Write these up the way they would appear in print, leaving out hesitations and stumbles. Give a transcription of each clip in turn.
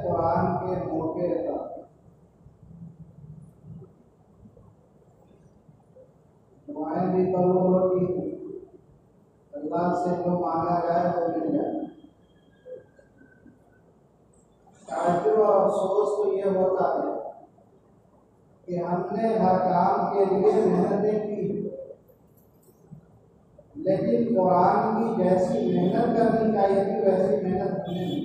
कुरान के मौके पर दुआएं भी कबूल होती हैं। अल्लाह से जो मांगा जाए वो मिल जाए। ताज्जुब और अफसोस तो ये होता है कि हमने हर काम के लिए मेहनतें की, लेकिन कुरान की जैसी मेहनत करनी चाहिए थी वैसी मेहनत नहीं।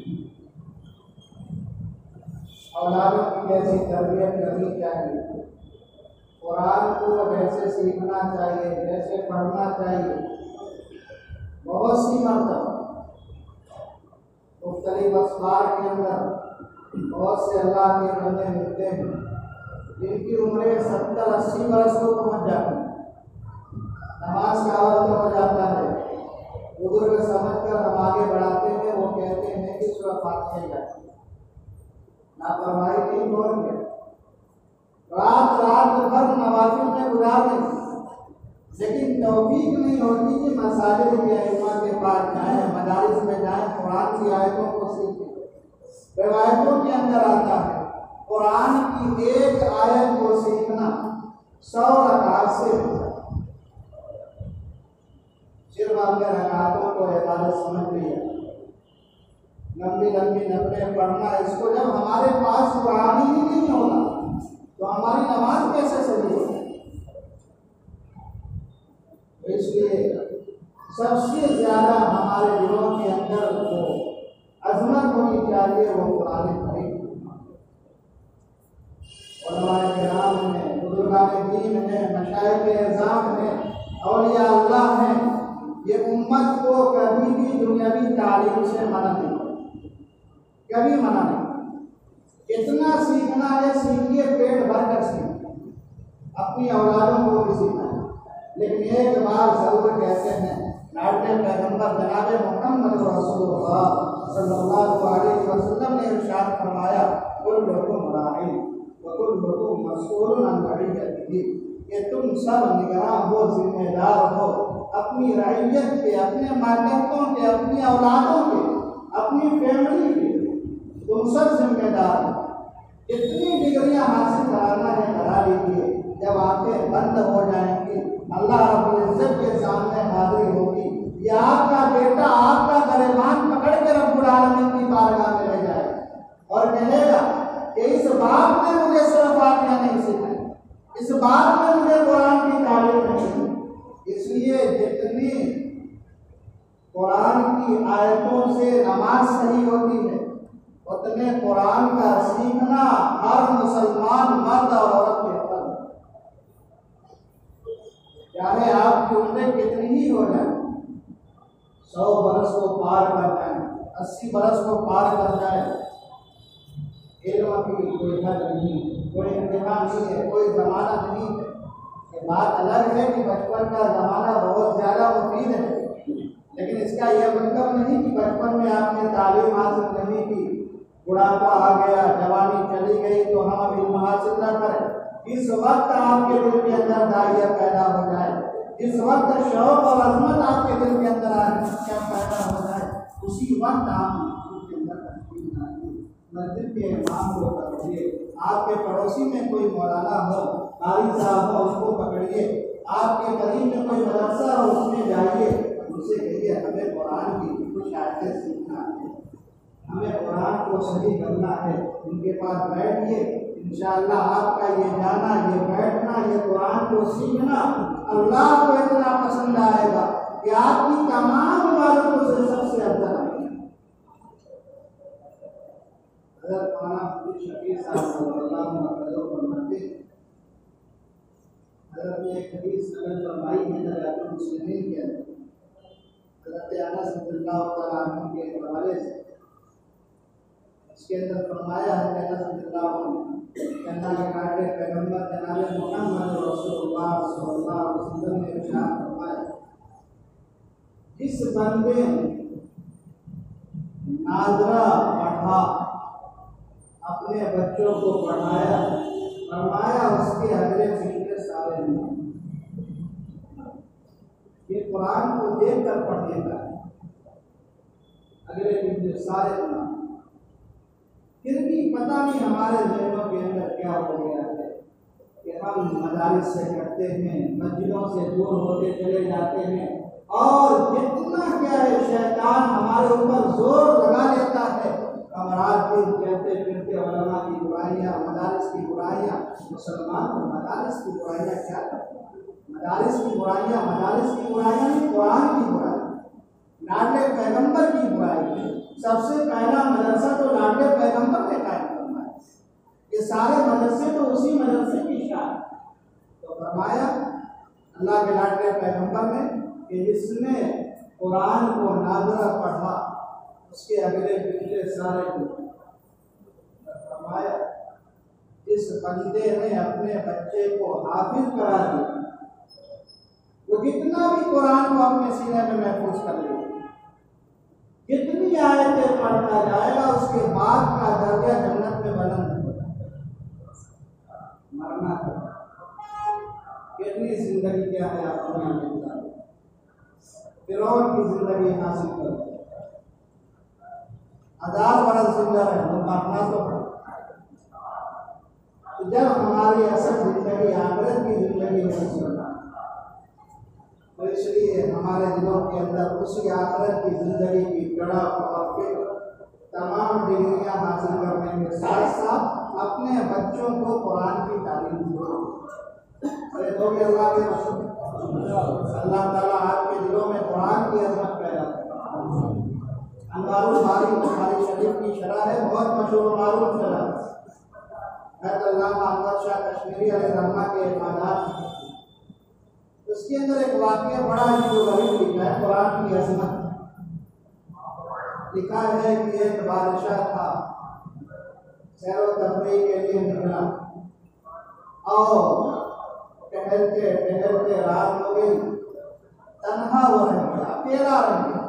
औलादों की जैसी तरबियत करनी चाहिए, कुरान को जैसे सीखना चाहिए, जैसे पढ़ना चाहिए, बहुत सी मरतबा मुख्तलिफ असफार के अंदर बहुत से अल्लाह के बंदे मिलते हैं जिनकी उम्रें 70-80 बरस को पहुँच जाती है। नमाज का वक्त हो जाता है, बुजुर्ग समझ कर हम आगे बढ़ाते हैं, वो कहते हैं कि सूरह फातिहा जाती है। लापरवाही नहीं हो रही है, रात भर नवाफिल में गुजार दें, लेकिन तौफीक नहीं होती कि मसाजिद के अइम्मा के पास जाएं, मदारिस में जाएं, कुरान की आयतों को सीखें। रिवायतों के अंदर आता है कुरान की एक आयत को सीखना 100 रकात से सिर्फ आपने रकातों को इबादत समझ लिया, लंबी लंबी नफलें पढ़ना, इसको जब हमारे पास कुरान ही नहीं होगा तो हमारी नमाज कैसे सही होगी। इसलिए सबसे ज्यादा हमारे दिलों के अंदर जो अजमत होनी चाहिए वो कुरान करीम। उलमाए किराम हैं, बुजुर्गान दीन हैं, मशाइख एज़ाम हैं, औलिया अल्लाह हैं, ये उम्मत को कभी भी दुनियावी तालीम से मना नहीं, कभी मना नहीं। इतना सीखना है, सीखिए, पेट भर कर सीखिए, अपनी औलादों को भी सीखना है। लेकिन एक बार जरूर कहते हैं, नाटे पैगंबर जनाब मुहम्मद रसूलुल्लाह सल्लल्लाहु अलैहि वसल्लम ने इरशाद फरमाया, कुल्लुकुम राइन व कुल्लुकुम मसऊलुन अन रइयतिही, कि तुम सब निगरान हो, जिम्मेदार हो अपनी रइयत के, अपने मातहतों के, अपनी औलादों के, अपनी फैमिली के, तुम सब जिम्मेदार हो। इतनी डिग्रियां हासिल कराना है करा लीजिए, जब आंखें बंद हो जाएंगी अल्लाह रब्बुल इज्जत के सामने हाजिर होगी, या आपका बेटा आपका गरेबान पकड़ के रब्बुल आलमीन की बारगाह में ले जाएगा और कहेगा कि इस बाप ने मुझे सूरह फातिहा नहीं सिखाई, इस बाप ने मुझे कुरान की तालीम नहीं दी। इसलिए जितनी कुरान की आयतों से नमाज सही होती है, उतने कुरान का सीखना हर मुसलमान मर्द और औरत के फर्ज है। चाहे आपकी उम्र कितनी ही हो जाए, 100 बरस को पार कर जाए, 80 बरस को पार कर जाए, इल्म की कोई हद नहीं, कोई इंतहा नहीं है, कोई जमाना नहीं है। ये बात अलग है कि बचपन का जमाना बहुत ज्यादा मुफीद है, लेकिन इसका यह मतलब नहीं कि बचपन में आपने तालीम हासिल नहीं की, बुढ़ापा आ गया, जवानी चली गई तो हम अब इल्म हासिल न करें। इस वक्त आपके दिल के अंदर दाइया पैदा हो जाए, इस वक्त शौक और अजमत आपके दिल के अंदर पैदा हो जाए, उसी वक्त आप के अंदर मस्जिद के इमाम को पकड़िए, आपके पड़ोसी में कोई मौलाना हो, कारी साहब हो, उसको पकड़िए, आपके करीब में कोई मदरसा हो, उसमें जाइए, उससे कहिए हमें कुरान की कुछ आयतें सीखना है, हमें कुरान को सही करना है। उनके पास बैठिए, इंशाअल्लाह आपका ये जाना, ये बैठना, ये कुरान को सीखना अल्लाह को इतना पसंद आएगा कि आपकी तमाम इबादतों से सबसे अफजल आएगा। हज़रत मौलाना शफीक साहब सल्लल्लाहु अलैहि वसल्लम फरमाते हैं, हज़रत ने एक हदीस नकल फरमाई है दरियातुल मुस्लिमीन के अंदर, हज़रत अनस रज़ियल्लाहु तआला अन्हु के हवाले से, इसके अंदर फरमाया है अल्लाह के काटे पैगंबर जनाब मोहम्मद रसूलुल्लाह सल्लल्लाहु अलैहि वसल्लम ने इरशाद फरमाया, जिस बंदे नाज़रा पढ़ा, अपने बच्चों को पढ़ाया, फरमाया उसके अगले पिछले सारे नहीं। ये कुरान को देख कर पढ़ने का अगले पिछले सारे नहीं। फिर भी पता नहीं हमारे ज़हनों के अंदर क्या हो गया है कि हम मदारिस से करते हैं, मस्जिदों से दूर होते चले जाते हैं, और जितना क्या है शैतान हमारे ऊपर जोर लगा लेता है। हम रात दिन कहते फिरते उलमा की बुराइयाँ, मदारिस की बुराइयाँ। मुसलमान तो मदारिस की बुराइयाँ क्या करते हैं? मदारिस की बुराइयाँ नहीं, कुरान की बुराई, लाडले पैगंबर की बुराई। सबसे पहला मदरसा तो लाडले पैगंबर ने कायम करना है। ये सारे मदरसे तो उसी मदरसे की शान। तो फरमाया अल्लाह के लाडले पैगंबर ने कि जिसने कुरान को नाज़रा पढ़ा, उसके अगले पिछले सारे को। फरमाया जिस बंदे ने अपने बच्चे को हाफिज करा दिया, वो कितना भी कुरान को अपने सीने में महफूज कर ले, कितनी आयतें पढ़ता जाएगा, उसके बाद का दर्जा जन्नत में बुलंद होगा। मरना कितनी जिंदगी क्या है आपको यहाँ मिलता है, फिरौन की जिंदगी हासिल करो, 1000 बरस जिंदा रहे, तो मरना तो जब हमारी असल जिंदगी आखिरत की जिंदगी है, तो इसलिए हमारे दिलों के अंदर उसी आखिरत की जिंदगी की तड़प और फिक्र, तमाम डिग्रियां हासिल करने के साथ साथ अपने बच्चों को कुरान की तालीम दो। अरे तो भी अल्लाह के रसूल अल्लाह ताला आपके दिलों में कुरान की अज़मत पैदा करे। अनवारुल बारी बुखारी शरीफ की शरह है, बहुत मशहूर मारूफ शरह है, अल्लामा अहमद शाह कश्मीरी अलैहिर्रहमा के इबादत। उसके अंदर एक वाक़या बड़ा अजीब लिखा है, कुरान की अज़मत। लिखा है कि एक बादशाह था, सैर व तफरीह के लिए निकला, और टहलते टहलते रात हो गई, तन्हा वो रह गया, अकेला रह गया।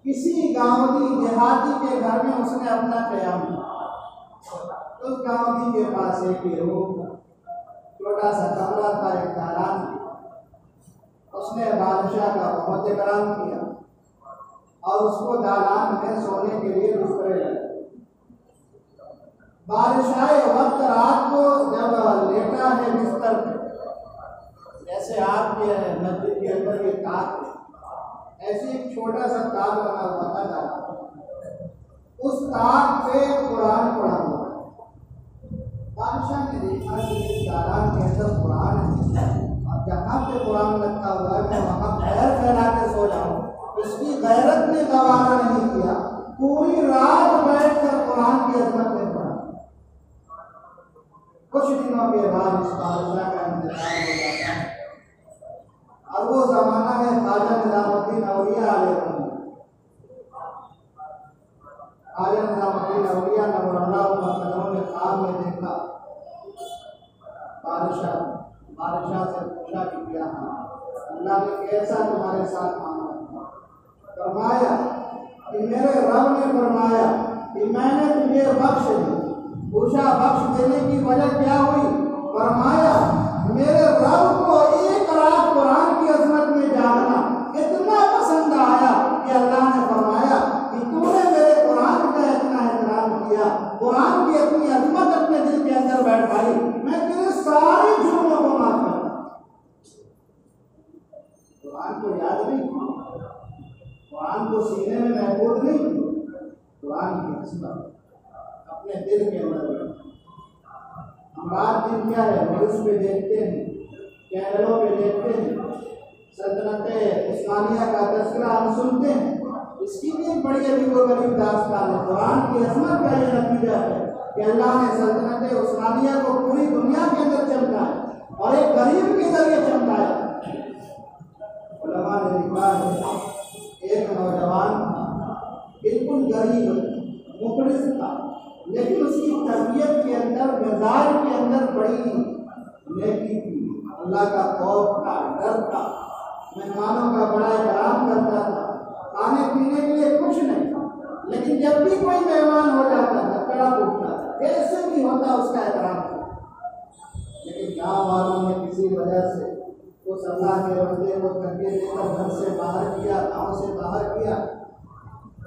किसी गांवदी देहाती के घर में उसने अपना क़याम किया। उस गांवदी के पास एक ही रूम था, छोटा सा कमरा था, एक दालान था। उसने बादशाह का बहुत इकराम किया और उसको दालान में सोने के लिए बिस्तरे लगे। बादशाह वक्त रात को जब लेटा है बिस्तर पे, जैसे आपके मस्जिद के अंदर ये ताक है, ऐसे एक छोटा सा ताक बना हुआ था दालान, उस ताक पे कुरान पढ़ा हुआ। बादशाह ने देखा कि इस दालान के अंदर कुरान है, और जहाँ पे कुरान रखा हुआ है मैं वहाँ पैर फैला के सो जाऊँ, उसकी गैरत ने गवारा नहीं किया। पूरी रात बैठ कर कुरान की अज़मत में पढ़ा। कुछ दिनों के बाद इस बादशाह का इंतकाल हो जाता है, और वो जमाना है ख्वाजा निज़ामुद्दीन औलिया अलैहिर्रहम। ख्वाजा निज़ामुद्दीन औलिया ने ख्वाब में देखा बादशाह से पूछा कि क्या अल्लाह ने कैसा तुम्हारे साथ मामला? फरमाया कि मेरे रब ने फरमाया कि मैंने तुझे बख्श दी। पूछा बख्श देने की वजह क्या हुई? फरमाया मेरे रब को एक रात कुरान की अज़मत में जागना इतना पसंद आया कि अल्लाह ने फरमाया कि तूने मेरे कुरान का इतना एहतराम किया, कुरान की अपनी अज़मत अपने दिल के अंदर बैठाई, मैं तेरे सारे जुर्मों को माफ करता। कुरान को याद नहीं, कुरान को सीने में महफूज नहीं, कुरान की अज़मत अपने दिल के अंदर। हम रात दिन क्या है न्यूज़ पे देखते हैं, चैनलों पे देखते हैं, सल्तनत उस्मानिया का तज़किरा हम सुनते हैं, इसकी भी एक बड़ी अजीब दास्तान है। कुरान की अज़मत का ये नतीजा है कि अल्लाह ने सल्तनत उस्मानिया को पूरी दुनिया के अंदर चमकाया और एक गरीब के जरिए चमकाया। उलमा ने लिखा है एक नौजवान बिल्कुल गरीब मुकरी रिस्क था, लेकिन उसकी तबीयत के अंदर, मिजाज के अंदर बड़ी नेकी थी, अल्लाह का खौफ था, डर था, मेहमानों का बड़ा एहतराम करता था। खाने पीने के लिए कुछ नहीं, लेकिन जब भी कोई मेहमान हो जाता था खड़ा उठता था, कैसे भी होता उसका एहतराम था। लेकिन गाँव वालों ने किसी वजह से उस अल्लाह के बंदे को करके लेकर घर से बाहर किया, गाँव से बाहर किया।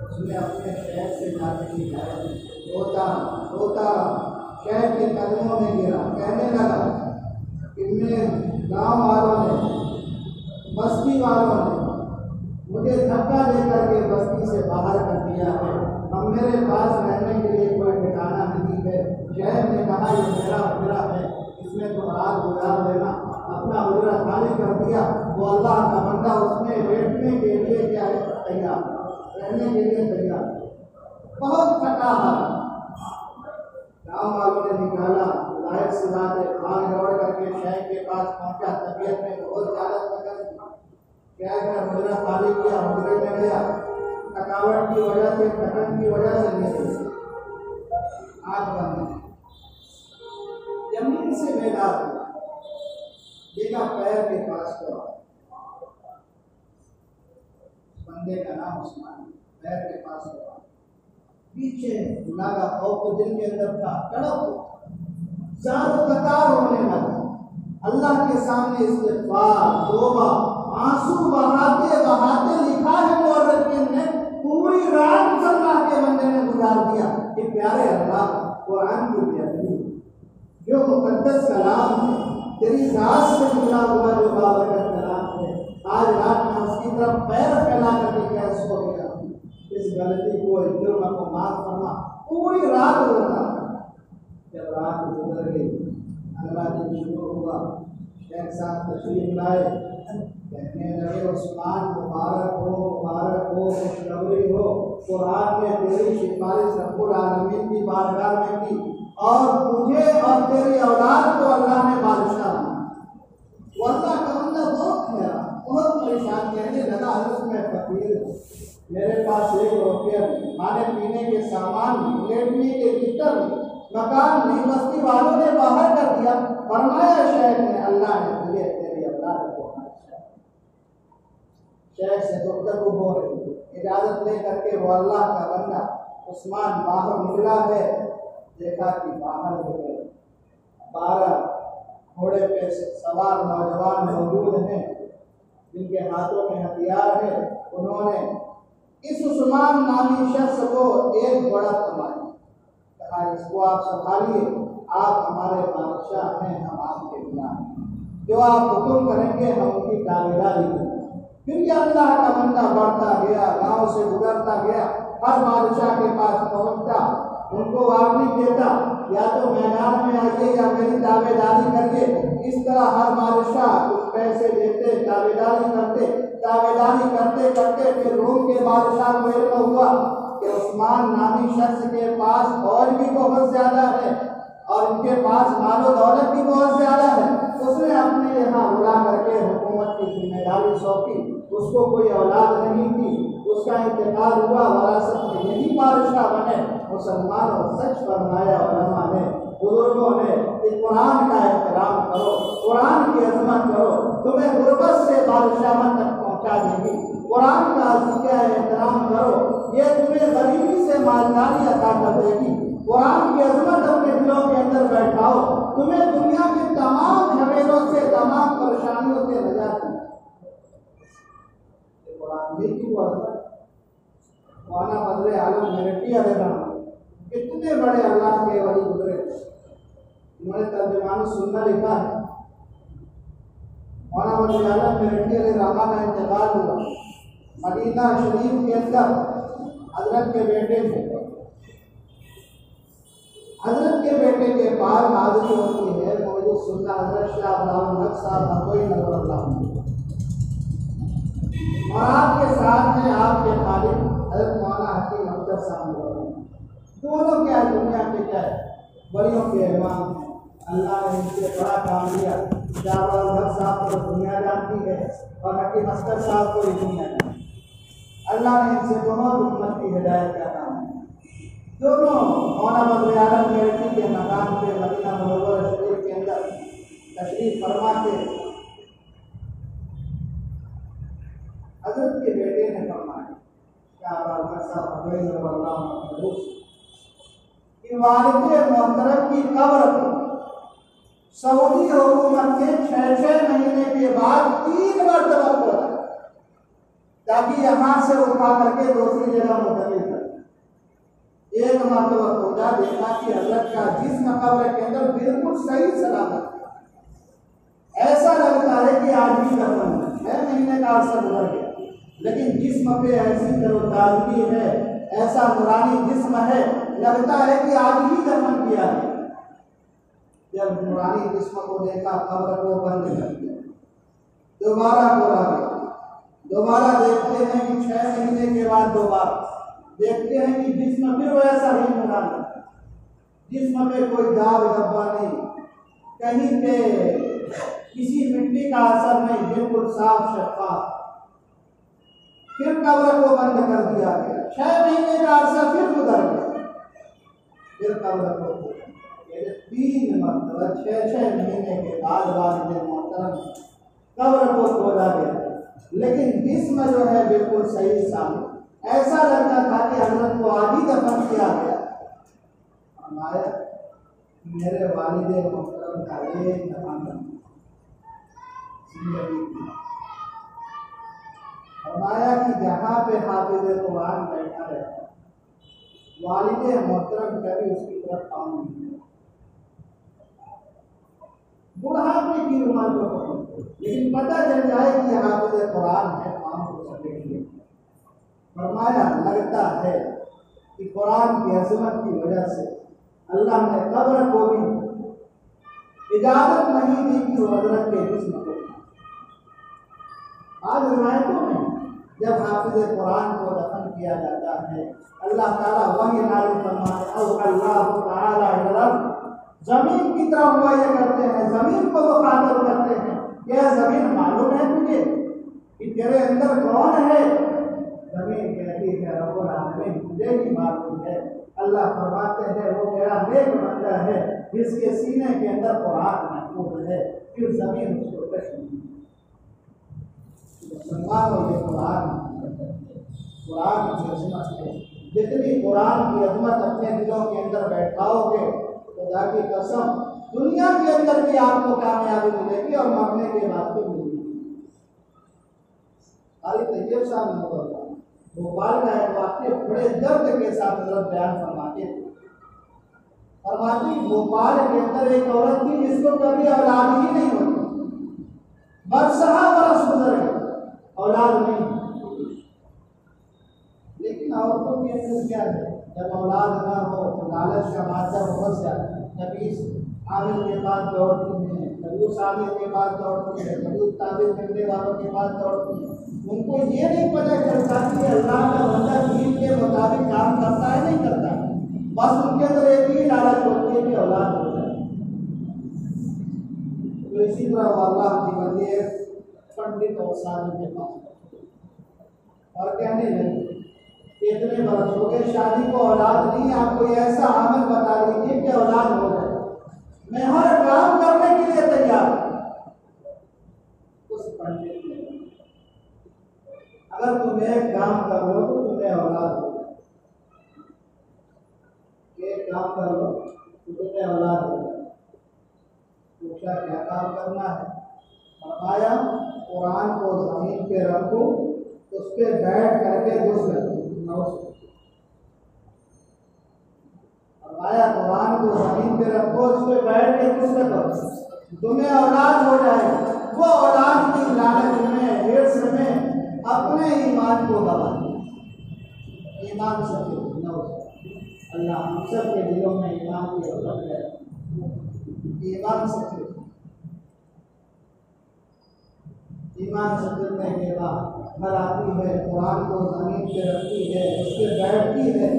उसने अपने शहर से जाने की रोता रोता शहर के कदमों में गिरा, कहने लगा कि मैं गाँव वालों ने, बस्ती वालों ने मुझे धक्का देकर के बस्ती से बाहर कर दिया है। अब मेरे पास रहने के लिए कोई ठिकाना नहीं है। शहर ने कहा ये मेरा उजरा है, इसमें तुम रात गुजार देना। अपना उजरा खाली कर दिया। वो अल्लाह का बंदा उसमें बैठने के लिए क्या है तैयार, रहने के लिए तैयार, बहुत थका है। गाँव वालों ने निकाला, लायक सिधाते भाग दौड़ करके शहर के पास पहुंचा। तबीयत में बहुत ज्यादा थकन, क्या है मुजरा खाली किया, मुजरे में गया, थकावट की वजह से, थकन की वजह से नहीं, आँख बंद, जमीन से बेदार देखा, पैर के पास तो बंदे का नाम उस्मान, पैर के पास तो पीछे लगा, खौफ तो दिल के अंदर था, तड़प ज़ारो कतार होने लगा। अल्लाह के सामने इस्तिग़फ़ार, तौबा, आंसू बहाते बहाते लिखा है मुअर्रिख़ीन ने, पूरी रात अल्लाह के बंदे ने गुजार दिया कि प्यारे अल्लाह, कुरान की बेअदबी, जो मुक़द्दस कलाम है, तेरी ज़ात से जुड़ा हुआ जो बाबरकत कलाम है, आज रात में उसकी तरफ पैर फैला करके कैसे हो गया, इस गलती को, इस जुर्म को माफ करना। पूरी रात रोता। जब रात गुजर गई, अगला दिन शुरू हुआ, शेख साहब तशरीफ लाए, कहने लगे उस्मान मुबारक हो, खुशखबरी हो, कुरान ने तेरी सिफारिश रब्बुल आलमीन की बारगाह में की और तुझे और तेरी औलाद को अल्लाह ने बादशाह बनाया। अल्लाह का बंदा बहुत है, बहुत परेशान, कहने लगा मैं फकीर हूँ, मेरे पास एक रुपया नहीं, खाने पीने के सामान नहीं, लेटने के बिस्तर नहीं, मकान नहीं, बस्ती वालों ने बाहर कर दिया। फरमाया शेख ने, अल्लाह ने तुझे तेरी औलाद को शेख से गुफ्तगू हो रही, इजाजत ले करके वो अल्लाह का बंदा उस्मान बाहर निकला है। देखा कि बाहर निकले 12 घोड़े पे सवार नौजवान मौजूद हैं, जिनके हाथों में हथियार है। उन्होंने इस उस्मान नामी शख्स को एक बड़ा थमाया, कहा इसको आप संभालिए, आप हमारे बादशाह हैं, हम आपके बिना, जो आप हुक्म करेंगे हम उनकी ताबेदारी करेंगे। फिर ये अल्लाह का बंदा बढ़ता गया, गांव से गुजरता गया, हर बादशाह के पास पहुंचता, उनको वार्निंग देता, या तो मैदान में आइए या मेरी ताबेदारी करिए। इस तरह हर बादशाह कुछ पैसे देते, ताबेदारी करते करते फिर रोम के बादशाह को इल्म हुआ कि उस्मान नामी शख्स के पास और भी बहुत ज्यादा है और इनके पास मालो दौलत भी बहुत ज्यादा है। उसने अपने यहाँ बुला करके हुकूमत की जिम्मेदारी सौंपी। उसको कोई औलाद नहीं थी, उसका इंतकाल हुआ, वरासत में यही बादशाह बने। मुसलमानों सच फरमाया उलमा ने, बुजुर्गों ने कि कुरान का एहतराम करो, कुरान की अज़मत करो, तुम्हें गुर्बत से बादशाह तक पहुँचा देगी। कुरान का अज़ीज़ एहतराम करो, ये तुम्हें गरीबी से मालदारी अता कर देगी। कुरान की अज़मत अपने दिलों के अंदर बैठाओ, तुम्हें दुनिया के तमाम झमेलों से, तमाम परेशानियों से निजात दी। मौलाना बदले आलम मेरठी कितने बड़े अल्लाह के वली गुजरे, उन्होंने तर्जुमान सुन्ना लिखा है। मौलाना बदले आलम मेरठी रहमा का इंतकाल हुआ मदीना शरीफ के अंदर। हजरत के बेटे थे, हजरत के बेटे के पार हाजिरी होती है मौजूद सुन्ना हजरत शाह अब्दुल साहब कोई नजर, और आपके साथ में आपके खालिद हज़रत मौलाना हकीम अख्तर साहब, दोनों क्या दुनिया के क्या बड़ियों के इमाम हैं। अल्लाह ने इनसे बड़ा काम दिया। शाह साहब को दुनिया जानती है और हकीम अख्तर साहब को भी दुनिया जानती है। अल्लाह ने इनसे दोनों उम्मत की हिदायत का काम है। दोनों मौना बदरियारम लड़की के मकान पे मदीना मुनव्वरा शरीफ के अंदर तशरीफ फरमा के हजरत के बेटे ने फरमाया कि वालिद मोहतरम की कब्र को सऊदी हुकूमत ने 6-6 महीने के बाद 3 मरतबा खोदा ताकि यहाँ से उठा करके दूसरी जगह मुंतकिल कर। एक मरतबा खोदा, देखा कि हजरत का जिस्म कब्र के अंदर बिल्कुल सही सलामत है। ऐसा लगता है कि आज भी दफन है। 6 महीने का अरसा गुजर गया लेकिन जिस्म पे ऐसी तरोताजगी है, ऐसा नूरानी जिस्म है, लगता है कि आज ही दफन किया है। जब नूरानी जिस्म को देखा, कब्र को बंद कर दिया, दोबारा खोला गया। दोबारा देखते हैं कि 6 महीने के बाद दोबारा देखते हैं कि जिस्म फिर वैसा ही नूरानी, जिस्म पे कोई दाग धब्बा नहीं, कहीं पे किसी मिट्टी का असर नहीं, बिल्कुल साफ शफाफ। फिर कब्र को बंद कर दिया गया। 6 महीने का अरसा फिर गुजर गया, फिर कब्र को 3 मरतबा 6-6 महीने के बाद वालिद मोहतरम कब्र को खोदा गया, लेकिन जिस्म जो है बिल्कुल सही साबित। ऐसा लगता था कि हजरत को आज ही दफन किया गया। फरमाया मेरे वालिद मोहतरम का ये दफन फरमाया कि जहाँ पे हाफिज़ कुरान बैठा रहता, वालिद मोहतरम कभी उसकी तरफ पाँव नहीं, बुढ़ापे की उम्र को, लेकिन पता चल जाए कि हाफिज़ कुरान है, पाँव को सकेंगे। फरमाया लगता है कि कुरान की अज़मत की वजह से अल्लाह ने कब्र को भी इजाज़त नहीं दी कि हजरत के जिस्म को। आज रिवायतों में जब हाफिज़ कुरान को दफन किया जाता है, अल्लाह ताला वही नाज़िल फरमाते अल्लाह ताला इलम, जमीन की तरफ हुआ ये करते हैं, जमीन को मुखातब करते हैं, यह जमीन मालूम है तुझे कि तेरे अंदर कौन है? जमीन कहती है रब्बुल आलमीन, मुझे ही मालूम है। अल्लाह फरमाते हैं वो मेरा नेक बंदा है जिसके सीने के अंदर कुरान महफूज है। फिर जमीन उसको मुसलमानों, ये कुरान की अजमत है। जितनी कुरान की अजमत अपने दिलों के अंदर बैठाओगे, खुदा की कसम दुनिया के अंदर भी आपको कामयाबी मिलेगी और मरने के बाद भी मिलेगी। अरे तैयब साहब भोपाल का एक वाक्य बड़े दर्द के साथ बयान फरमाते थे। फरमाती भोपाल के अंदर एक औरत थी जिसको कभी औलाद ही नहीं होती, बरसहा बरस गुजर गए, औलाद नहीं। लेकिन औरतों के अंदर क्या है, जब औलाद ना हो तो लालच का मादा बहुत ज्यादा। कभी आमिर के पास दौड़ती हैं, कभी उस आमिर के पास दौड़ती है, कभी उस ताबीज़ करने वालों के पास दौड़ती है। उनको ये नहीं पता चलता कि अल्लाह का बंदा दीन के मुताबिक काम करता है नहीं करता, बस उनके अंदर एक ही लालच होती है कि औलाद हो जाए। तो इसी तरह अल्लाह की बंदे पंडित और साधु के पास और कहने लगे इतने बरस हो गए शादी को, औलाद नहीं, आप कोई ऐसा अमल बता दीजिए कि औलाद हो जाए, मैं हर काम करने के लिए तैयार। उस पंडित ने अगर तुम एक काम कर लो तो तुम्हें औलाद हो जाए, एक काम कर लो तो तुम्हें औलाद हो जाए। पूछा क्या काम करना है? फरमाया कुरान को जमीन पे रखो, उस पे बैठ करके गुस्ल करो। फरमाया कुरान को जमीन पे रखो, उस पे बैठ के गुस्ल करो, तुम्हें औलाद हो जाए। वो औलाद की लालच में, हिर्स में अपने ईमान को गवा दिया। ईमान सच्चे अल्लाह हम सब के दिलों में ईमान की रौनक है। ईमान सच्चे, ईमान से जुड़ने के बाद घर आती है, कुरान को जमीन पे रखती है, उस पर बैठती है।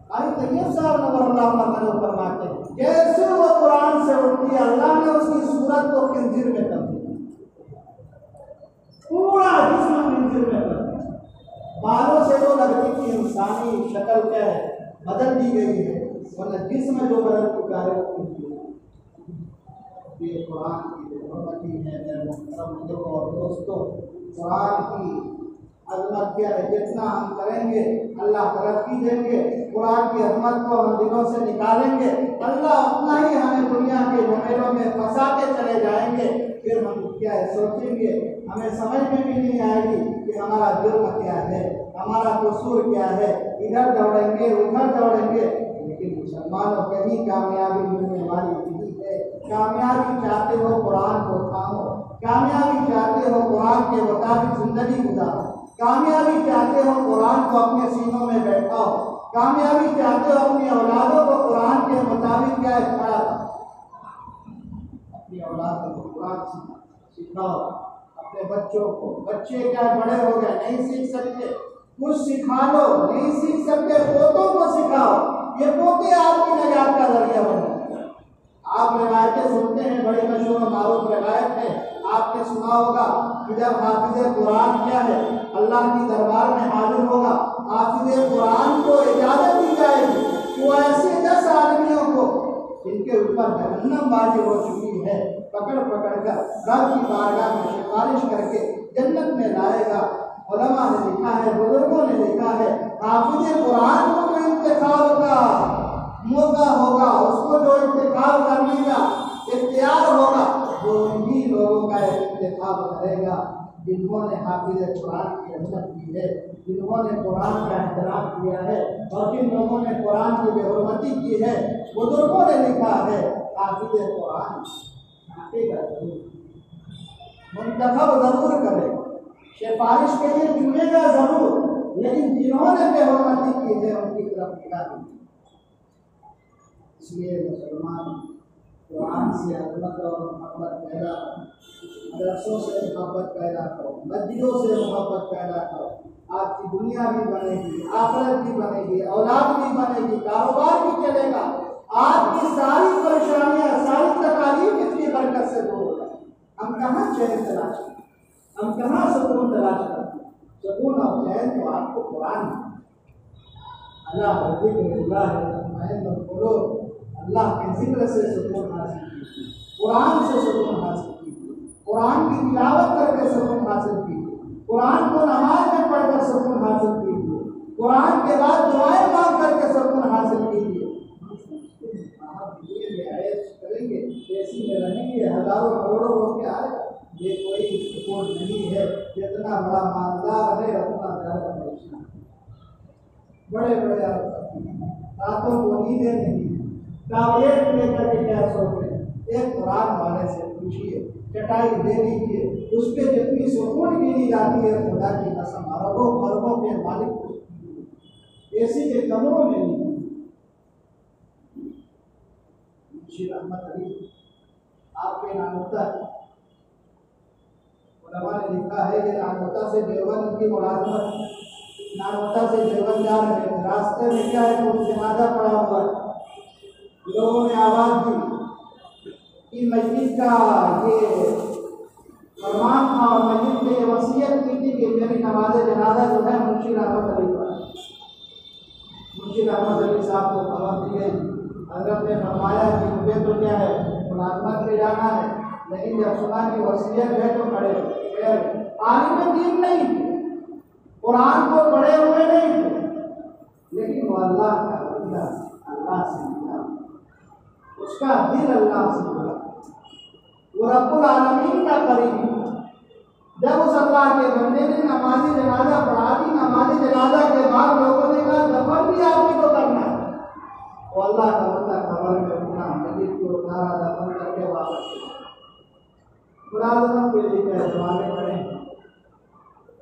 आई तैयब साहब नज़र फरमाते हैं जैसे वो कुरान से उठती है, अल्लाह ने उसकी सूरत को खिंजीर में कर दिया, पूरा जिस्म खिंजीर में कर दिया। बालों से तो लगती थी इंसानी शक्ल शक्ल क्या है बदल दी गई है, वरना जिस्म जो बदल चुका है ये कुरान की मोहब्बती है। मेरे मोहतरम बुजुर्गों और दोस्तों, कुरान की अजमत क्या है, जितना हम करेंगे अल्लाह तरक्की देंगे। कुरान की अजमत को हम दिलों से निकालेंगे, अल्लाह अपना ही हमें दुनिया के झमेलों में फंसाते चले जाएंगे। फिर हम क्या है सोचेंगे, हमें समझ में भी नहीं आएगी कि हमारा जुर्म क्या है, हमारा कसूर क्या है। इधर दौड़ेंगे उधर दौड़ेंगे, लेकिन मुसलमानों कहीं कामयाबी मिलने वाली नहीं है। कामयाबी चाहते हो कुरान को थामो, कामयाबी चाहते हो कुरान के मुताबिक जिंदगी गुजारो, कामयाबी चाहते हो कुरान को अपने सीनों में बैठाओ, कामयाबी चाहते हो अपनी औलादों को कुरान के मुताबिक क्या है खड़ा करो। अपनी औलादों को कुरान सिखाओ, अपने बच्चों को, बच्चे क्या बड़े हो गए नहीं सीख सकते, कुछ सिखा लो, नहीं सीख सकते पोतों को सिखाओ, ये पोते आपकी नजात का जरिया बने। आप रिवायतें सुनते हैं, बड़ी मशहूर मारूफ रिवायत है, आपने सुना होगा कि जब हाफिज कुरान क्या है अल्लाह की दरबार में हाजिर होगा, हाफिज कुरान को इजाजत दी जाएगी कि वो ऐसे 10 आदमियों को जिनके ऊपर जहन्नम बाजी हो चुकी है पकड़ पकड़ कर रब की बारगाह में सिफारिश करके जन्नत में लाएगा। उलमा ने लिखा है, बुजुर्गों ने लिखा है, हाफिज कुरान को जो इंतखाब का मौका होगा, उसको जो इंतखाब करने का इख्तियार होगा, वो उन्हीं लोगों का इंतखाब करेगा जिन्होंने हाफिज कुरान की अहमियत की है, जिन्होंने कुरान का एहतराम किया है और जिन लोगों ने कुरान की बेहुरमती की है। बुजुर्गों ने लिखा है हाफिज कुरान मुंतखब जरूर करे, सिफारिश के लिए चुनेगा जरूर, लेकिन जिन्होंने बेहुरमती की है उनकी तरफ निगाह नहीं। इसलिए मुसलमान कुरान से अदमत और मोहब्बत पैदा, मदरसों से मोहब्बत पैदा करो, मस्जिदों से मोहब्बत पैदा करो। आपकी दुनिया भी बनेगी, आखिरत भी बनेगी, औलाद भी बनेगी, कारोबार भी चलेगा, आपकी सारी परेशानियां सारी तकालीफ इतनी बरकत से दूर हो जाए। हम कहाँ चैन तलाश करें, हम कहाँ सुकून तलाश करें? सुकून और चैन तो आपको कुरान अल्लाह के जिक्र से सुकून हासिल कीजिए, कुरान से सुकून हासिल कीजिए, कुरान की तिलावत करके सुकून हासिल कीजिए, कुरान को नमाज में पढ़कर सुकून हासिल कीजिए, कुरान के बाद दुआएं मांग करके सुकून हासिल कीजिए। करेंगे ऐसी में रहेंगे, हजारों करोड़ों रुपये आए, ये कोई सुकून नहीं है। जितना बड़ा मालदार है उतना ज्यादा परेशान, बड़े बड़े रातों को नींदें नहीं, टैबलेट लेकर के क्या सोते हैं। एक कुरान वाले से पूछिए, चटाई दे दीजिए, उस पर जितनी सुकून गिनी जाती है खुदा की कसम अरबों खरबों के मालिक को एसी के कमरों में नहीं। रहमत अली आपके नानोता ने लिखा है कि नानोता से देवबंद की मुलाजमत, नानोता से देवबंद जा रहे हैं, रास्ते में क्या है कुछ जनाजा पड़ा हुआ है, लोगों ने आवाज दी कि मस्जिद का ये फरमान था और मस्जिद ने ये वसीयत की थी कि मेरी नमाज जनाजा जो है मुंशी रहमत अली पर, मुंशी रहमत अली साहब को खबर दी गई। हजरत ने फरमाया कि मुझे तो क्या है मुलाजमत पे जाना है, लेकिन जब सुना कि वसीयत है तो खड़े आलिम दीन नहीं थे, कुरान को पढ़े हुए नहीं थे, लेकिन वो अल्लाह का बंदा, अल्लाह से मिला, उसका दिल अल्लाह से जुड़ा, वो रब्बुल आलमीन का करीब। जब उस अल्लाह के बंदे ने नमाज़ी जनाजा पढ़ा दी, नमाज़ी जनाजा के बाद लोगों ने कहा दफन भी आप ही को करना है, वो अल्लाह का बंदा खबर में उठा, मस्जिद को उतारा, दफन करके वापस मुलाजमत के लिए क्या दुआएं करें।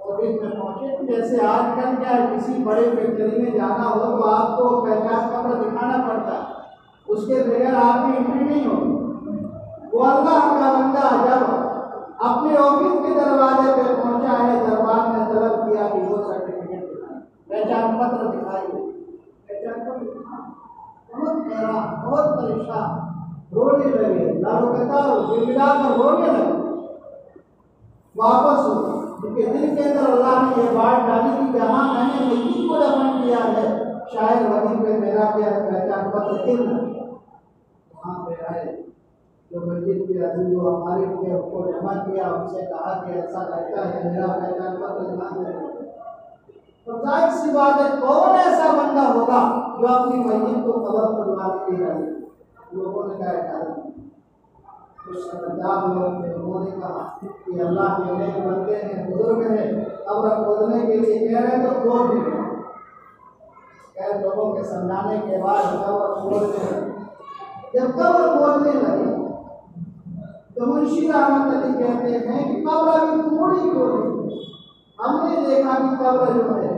ऑफिस में पहुंचे, जैसे आजकल क्या है किसी बड़े फैक्ट्री में जाना हो तो आपको पहचान पत्र दिखाना पड़ता है, उसके बगैर आपकी एंट्री नहीं होगी। वो अल्लाह का बंदा जब अपने ऑफिस के दरवाजे पे पहुंचा है, दरबार ने तलब किया कि वो सर्टिफिकेट दिखाए, पहचान पत्र दिखाइए, पहचान पत्र बहुत हैरान, बहुत परेशान, रोने लगे, लारोकतार गिड़गिड़ा कर रोने लगे। वापस उनके दिल के अंदर अल्लाह ने ये बात डाली कि जहाँ मैंने मस्जिद को दफन किया है, जानवर गिर वहाँ पे आए, जो मस्जिद के अजीज जो हमारे थे उसको जमा किया, उनसे कहा कि ऐसा लगता है मेरा पहचान पत्र जमा करें। तो जाहिर सी बात है, कौन ऐसा बंदा होगा जो अपनी मस्जिद को कब्र खुदवाने की राजी? लोगों ने कहा कुछ समझदार लोग थे, उन्होंने कहा कि अल्लाह के नेक बंदे हैं, बुजुर्ग हैं, कब्र खोदने के लिए कह रहे तो खोद भी खैर लोगों के समझाने के बाद कब्र खोदने लगे। जब कब्र खोदने लगे तो मुंशी रहमत अली कहते हैं कि कब्र अभी थोड़ी खोदी, हमने देखा कि कब्र जो है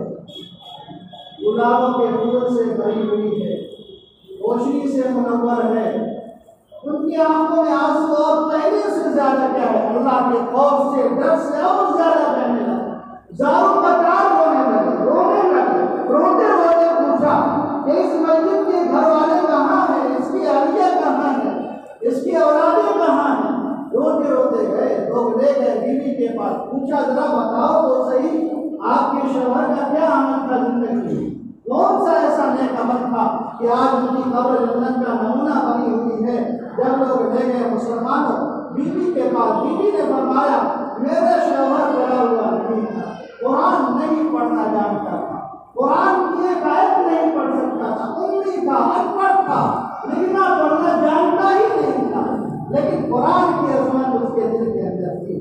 गुलाबों के फूल से भरी हुई है, रोशनी से मुनव्वर है, उनकी आंखों में आंसू और पहले से ज्यादा क्या है, अल्लाह के खौफ से डर से और ज्यादा बहने लगे, जारों कतार रोने लगे, रोते रोते पूछा कि इस मस्जिद के घर वाले कहाँ हैं, इसकी अहलिया कहाँ है, इसकी औलादें कहाँ हैं? रोते रोते गए, लोग ले गए बीवी के पास, पूछा जरा बताओ तो सही आपके शौहर का क्या अमल था जिंदगी में, कौन सा ऐसा नेक अमल था कि आज उनकी कब्र जन्नत का नमूना बनी हुई है। जब लोग ले गए मुसलमानों बीवी के पास, बीवी ने फरमाया मेरे शौहर पड़ा हुआ नहीं था, कुरान नहीं पढ़ना जानता था, कुरान की एक आयत नहीं पढ़ सकता था, उम्मी था, अनपढ़ था, लिखना पढ़ना जानता ही नहीं था, लेकिन कुरान की अजमत उसके दिल के अंदर थी।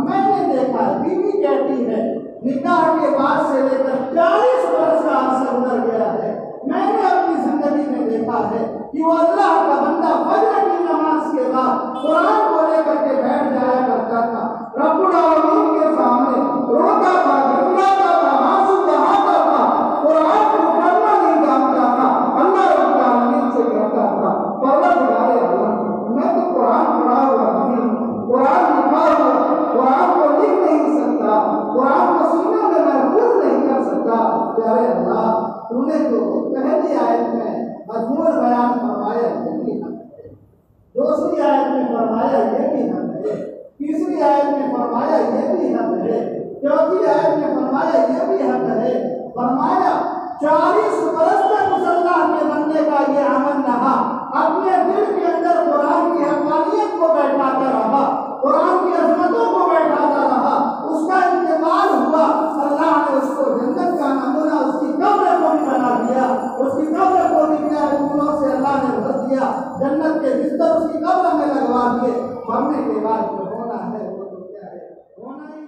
मैंने देखा, बीवी कहती है निकाह के बाद से लेकर 40 वर्ष का अरसा गुजर गया है, मैंने अपनी जिंदगी में देखा है कि वो अल्लाह का बंदा फजर की नमाज के बाद कुरान को लेकर के बैठ जाया करता था, रब्बुल आलमीन के सामने रोता था, गिड़गिड़ाता था, आंसू बहाता था, कुरान को पढ़ना नहीं जानता था, अल्लाह रब्बुल आलमीन से कहता था परवरदिगारे आलम मैं तो कुरान पढ़ा हुआ नहीं, कुरान लिखा हुआ, कुरान को लिख नहीं सकता, कुरान को सुनने में महफूज नहीं कर सकता। प्यारे अल्लाह तूने तो पहली आयत में मजमून बयान फरमाया ये भी हक है, दूसरी आयत में फरमाया ये भी हक है, तीसरी आयत में फरमाया ये भी हक है, चौथी आयत में फरमाया ये भी हक है, फरमाया 40 वर्ष तक उस अल्लाह के बंदे का ये अमल रहा, अपने दिल के अंदर कुरान की हक़ानियत को बैठाता रहा, कुरान की अजमतों को बैठाता रहा, उसका इंतकाल हुआ, अल्लाह ने उसको जन्नत का नमूना उसकी कब्र को भी बना दिया, उसकी कब्र को भी क्या फूलों से अल्लाह ने भर दिया, जन्नत के बिस्तर उसकी कब्र में लगवा दिए, मरने के बाद जो होना है वो तो क्या है, होना ही